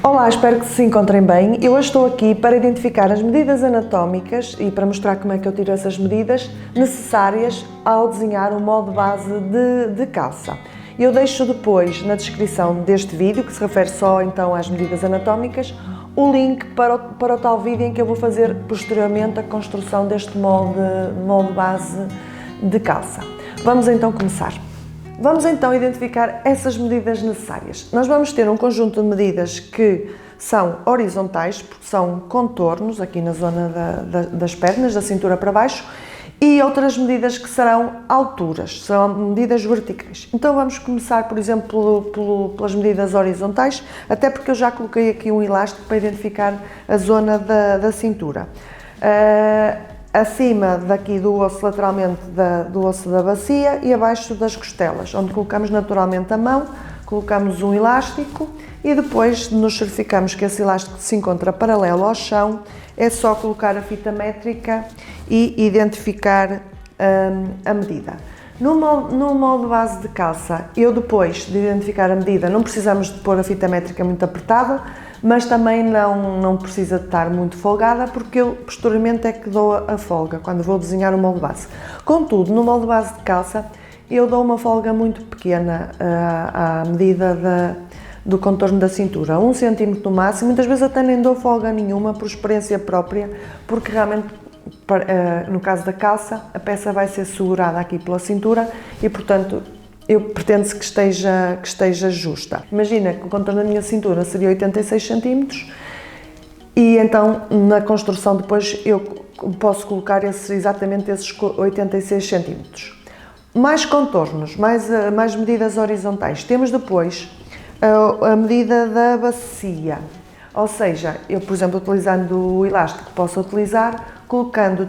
Olá, espero que se encontrem bem. Eu hoje estou aqui para identificar as medidas anatómicas e para mostrar como é que eu tiro essas medidas necessárias ao desenhar o molde base de calça. Eu deixo depois na descrição deste vídeo, que se refere só então às medidas anatómicas, o link para o tal vídeo em que eu vou fazer posteriormente a construção deste molde base de calça. Vamos então começar. Vamos então identificar essas medidas necessárias. Nós vamos ter um conjunto de medidas que são horizontais, porque são contornos aqui na zona das pernas, da cintura para baixo, e outras medidas que serão alturas, serão medidas verticais. Então vamos começar, por exemplo, pelas medidas horizontais, até porque eu já coloquei aqui um elástico para identificar a zona da cintura. Acima daqui do osso, lateralmente do osso da bacia, e abaixo das costelas, onde colocamos naturalmente a mão, colocamos um elástico e depois nos certificamos que esse elástico se encontra paralelo ao chão. É só colocar a fita métrica e identificar a medida. No molde base de calça, eu depois de identificar a medida, não precisamos de pôr a fita métrica muito apertada, mas também não precisa de estar muito folgada, porque eu posteriormente é que dou a folga, quando vou desenhar o molde base. Contudo, no molde base de calça, eu dou uma folga muito pequena à medida do contorno da cintura, 1 cm no máximo, muitas vezes até nem dou folga nenhuma, por experiência própria, porque realmente, no caso da calça, a peça vai ser segurada aqui pela cintura e, portanto, pretende-se que esteja justa. Imagina que o contorno da minha cintura seria 86 cm e então na construção depois eu posso colocar exatamente esses 86 cm. Mais contornos, mais medidas horizontais. Temos depois a medida da bacia, ou seja, eu, por exemplo, utilizando o elástico, posso utilizar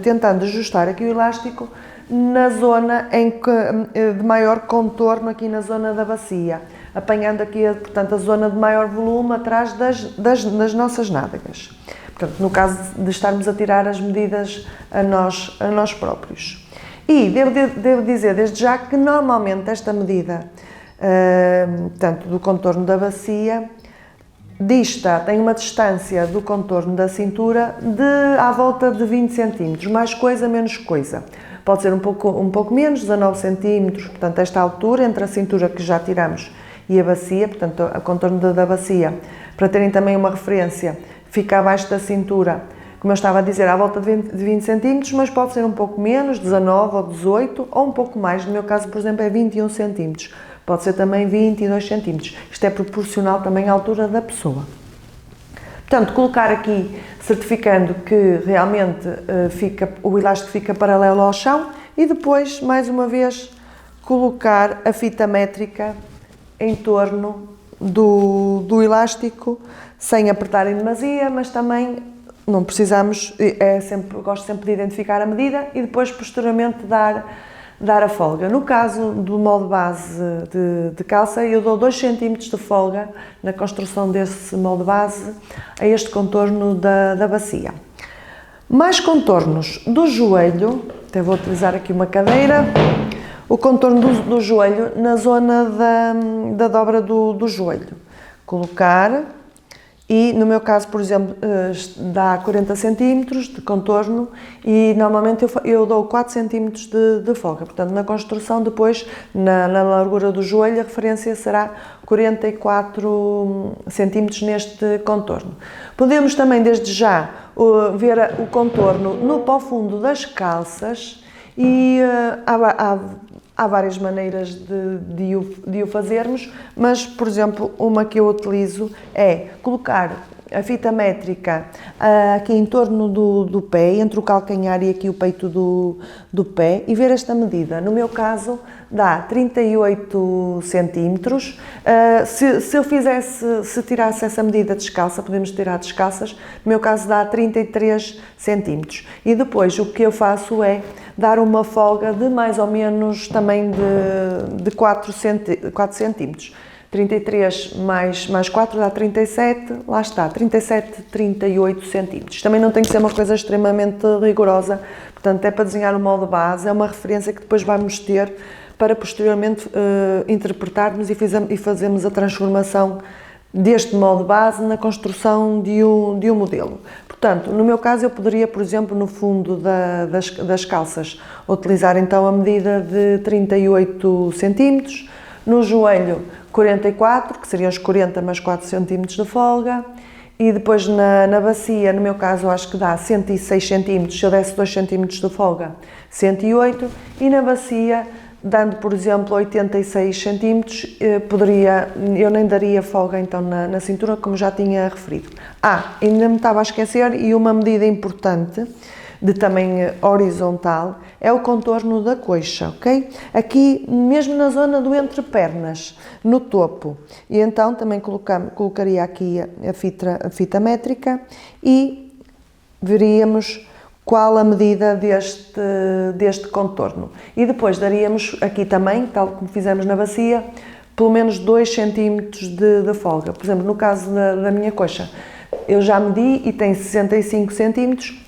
tentando ajustar aqui o elástico na zona de maior contorno, aqui na zona da bacia, apanhando aqui, portanto, a zona de maior volume atrás das nossas nádegas. Portanto, no caso de estarmos a tirar as medidas a nós próprios. E devo dizer desde já que normalmente esta medida, portanto, do contorno da bacia, tem uma distância do contorno da cintura à volta de 20 cm, mais coisa, menos coisa. Pode ser um pouco menos, 19 cm, portanto, esta altura entre a cintura que já tiramos e a bacia, portanto, o contorno da bacia, para terem também uma referência, fica abaixo da cintura, como eu estava a dizer, à volta de 20 cm, mas pode ser um pouco menos, 19 ou 18, ou um pouco mais, no meu caso, por exemplo, é 21 cm. Pode ser também 22 cm. Isto é proporcional também à altura da pessoa. Portanto, colocar aqui, certificando que realmente o elástico fica paralelo ao chão e depois, mais uma vez, colocar a fita métrica em torno do elástico, sem apertar em demasia, mas também não precisamos, gosto sempre de identificar a medida e depois, posteriormente, dar a folga. No caso do molde base de calça, eu dou 2 cm de folga na construção desse molde base a este contorno da bacia. Mais contornos do joelho, até vou utilizar aqui uma cadeira, o contorno do joelho na zona da dobra do joelho. Colocar. E no meu caso, por exemplo, dá 40 cm de contorno e normalmente eu dou 4 cm de folga. Portanto, na construção, depois, na largura do joelho, a referência será 44 cm neste contorno. Podemos também, desde já, ver o contorno no pó-fundo das calças e há várias maneiras de o fazermos, mas, por exemplo, uma que eu utilizo é colocar a fita métrica aqui em torno do pé, entre o calcanhar e aqui o peito do pé, e ver esta medida. No meu caso, dá 38 centímetros. Se tirasse essa medida descalça, podemos tirar descalças, no meu caso dá 33 centímetros. E depois o que eu faço é dar uma folga de mais ou menos também de 4 centímetros. 33 mais 4 dá 37, lá está, 37, 38 centímetros. Também não tem que ser uma coisa extremamente rigorosa, portanto é para desenhar o molde base, é uma referência que depois vamos ter para posteriormente interpretarmos e fazermos a transformação deste molde base na construção de um modelo. Portanto, no meu caso eu poderia, por exemplo, no fundo das calças, utilizar então a medida de 38 cm, no joelho 44, que seriam os 40 mais 4 cm de folga, e depois na bacia, no meu caso, acho que dá 106 cm, se eu desse 2 cm de folga, 108, e na bacia, dando, por exemplo, 86 cm, eu nem daria folga então na cintura, como já tinha referido. Ainda me estava a esquecer, e uma medida importante, de tamanho horizontal, é o contorno da coxa, ok? Aqui, mesmo na zona do entrepernas, no topo. E então também colocaria aqui a fita métrica e veríamos qual a medida deste contorno. E depois daríamos aqui também, tal como fizemos na bacia, pelo menos 2 cm de folga. Por exemplo, no caso da minha coxa, eu já medi e tem 65 cm,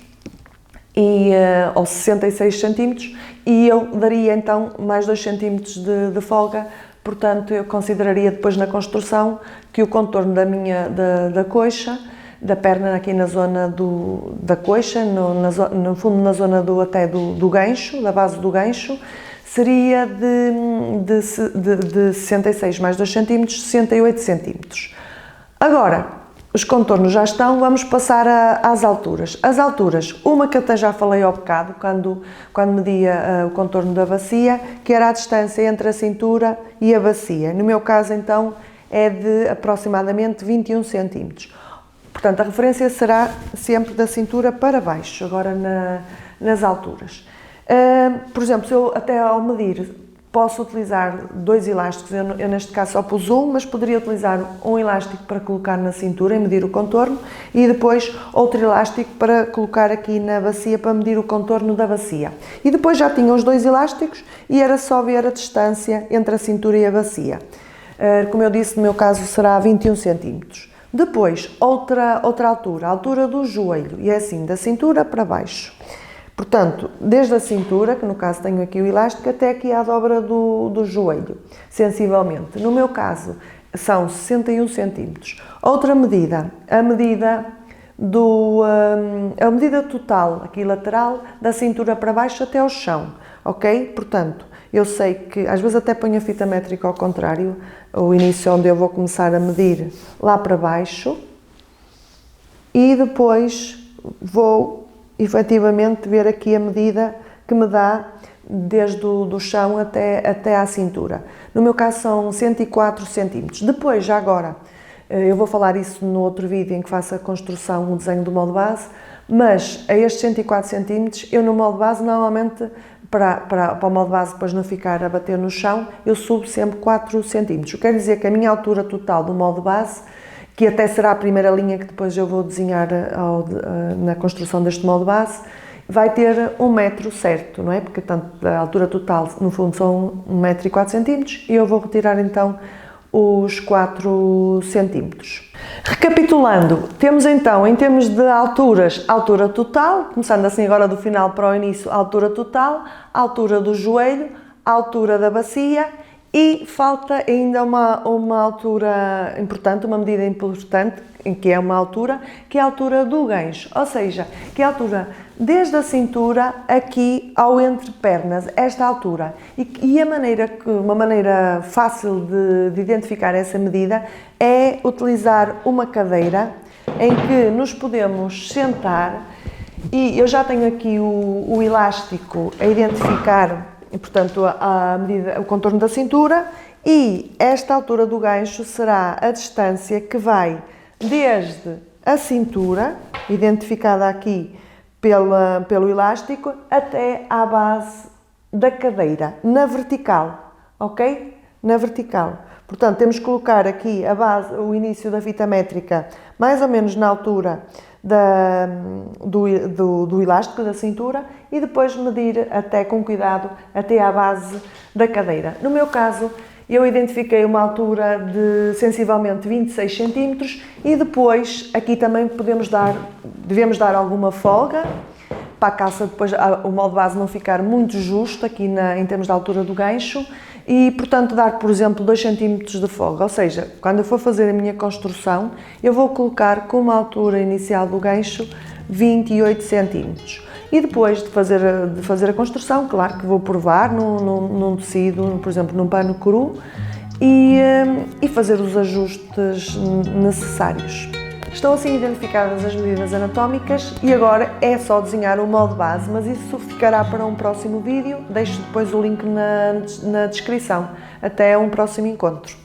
ou 66 cm, e eu daria então mais 2 cm de folga, portanto eu consideraria depois na construção que o contorno da coxa, da perna aqui na zona da coxa, no fundo na zona do gancho, da base do gancho, seria de 66 mais 2 cm, 68 cm. Agora, os contornos já estão, vamos passar às alturas. As alturas, uma que até já falei ao bocado, quando media o contorno da bacia, que era a distância entre a cintura e a bacia. No meu caso, então, é de aproximadamente 21 cm. Portanto, a referência será sempre da cintura para baixo, agora nas alturas. Por exemplo, se eu até ao medir posso utilizar 2 elásticos, eu neste caso só pus um, mas poderia utilizar um elástico para colocar na cintura e medir o contorno, e depois outro elástico para colocar aqui na bacia para medir o contorno da bacia. E depois já tinha os 2 elásticos e era só ver a distância entre a cintura e a bacia. Como eu disse, no meu caso será 21 cm. Depois, outra altura, a altura do joelho, e é assim, da cintura para baixo. Portanto, desde a cintura, que no caso tenho aqui o elástico, até aqui à dobra do joelho, sensivelmente. No meu caso, são 61 cm. Outra medida, a medida total, aqui lateral, da cintura para baixo até ao chão, ok? Portanto, eu sei que, às vezes até ponho a fita métrica ao contrário, o início onde eu vou começar a medir lá para baixo, e depois vou efetivamente ver aqui a medida que me dá desde o chão até à cintura. No meu caso são 104 cm. Depois, já agora, eu vou falar isso no outro vídeo em que faço a construção, o desenho do molde base, mas a estes 104 cm, eu no molde base normalmente, para o molde base depois não ficar a bater no chão, eu subo sempre 4 cm. O que quer dizer que a minha altura total do molde base, que até será a primeira linha que depois eu vou desenhar na construção deste molde base, vai ter 1 metro certo, não é? Porque tanto a altura total, no fundo, são 1 metro e 4 centímetros, e eu vou retirar então os 4 centímetros. Recapitulando, temos então, em termos de alturas, altura total, começando assim agora do final para o início, altura total, altura do joelho, altura da bacia, e falta ainda uma altura importante, uma medida importante, que é uma altura, que é a altura do gancho, ou seja, que é a altura desde a cintura aqui ao entrepernas, esta altura. E uma maneira fácil de identificar essa medida é utilizar uma cadeira em que nos podemos sentar, e eu já tenho aqui o elástico a identificar, e, portanto, a medida, o contorno da cintura, e esta altura do gancho será a distância que vai desde a cintura, identificada aqui pelo elástico, até à base da cadeira, na vertical, ok? Na vertical. Portanto, temos que colocar aqui a base, o início da fita métrica, mais ou menos na altura do elástico da cintura, e depois medir até, com cuidado, até à base da cadeira. No meu caso, eu identifiquei uma altura de sensivelmente 26 cm, e depois aqui também devemos dar alguma folga para a calça, depois o molde base não ficar muito justo aqui em termos de altura do gancho, e, portanto, dar, por exemplo, 2 cm de folga, ou seja, quando eu for fazer a minha construção, eu vou colocar como altura inicial do gancho 28 cm. E depois de fazer a construção, claro que vou provar num tecido, por exemplo, num pano cru, e fazer os ajustes necessários. Estão assim identificadas as medidas anatómicas e agora é só desenhar o molde base, mas isso ficará para um próximo vídeo. Deixo depois o link na descrição. Até um próximo encontro.